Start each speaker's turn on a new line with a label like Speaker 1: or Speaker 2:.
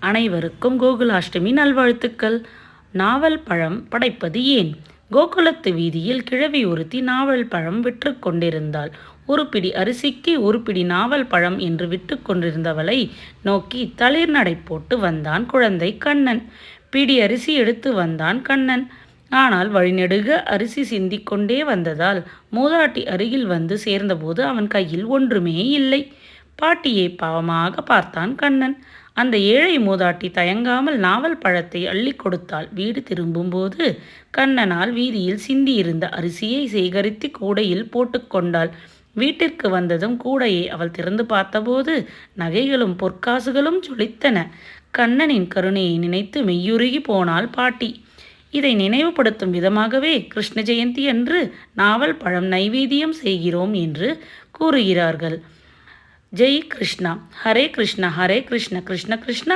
Speaker 1: அனைவருக்கும் கோகுலாஷ்டமி நல்வாழ்த்துக்கள். நாவல் பழம் படைப்பது ஏன்? கோகுலத்து வீதியில் கிழவி ஒருத்தி நாவல் பழம் விற்று கொண்டிருந்தாள். ஒரு பிடி அரிசிக்கு ஒரு பிடி நாவல் பழம் என்று விற்று கொண்டிருந்தவளை நோக்கி தளிர் நடை போட்டு வந்தான் குழந்தை கண்ணன். பிடி அரிசி எடுத்து வந்தான் கண்ணன். ஆனால் வழிநெடுக அரிசி சிந்திக் கொண்டே வந்ததால் மூதாட்டி அருகில் வந்து சேர்ந்தபோது அவன் கையில் ஒன்றுமே இல்லை. பாட்டியை பாவமாக பார்த்தான் கண்ணன். அந்த ஏழை மூதாட்டி தயங்காமல் நாவல் பழத்தை அள்ளி கொடுத்தாள். வீடு திரும்பும்போது கண்ணனால் வீதியில் சிந்தியிருந்த அரிசியை சேகரித்து கூடையில் போட்டுக்கொண்டாள். வீட்டிற்கு வந்ததும் கூடையை அவள் திறந்து பார்த்தபோது நகைகளும் பொற்காசுகளும் ஜொலித்தன. கண்ணனின் கருணையை நினைத்து மெய்யுருகி போனாள் பாட்டி. இதை நினைவுபடுத்தும் விதமாகவே கிருஷ்ண ஜெயந்தி அன்று நாவல் பழம் நைவேத்தியம் செய்கிறோம் என்று கூறுகிறார்கள். ஜெய் கிருஷ்ணா. ஹரே கிருஷ்ண ஹரே கிருஷ்ண கிருஷ்ண கிருஷ்ண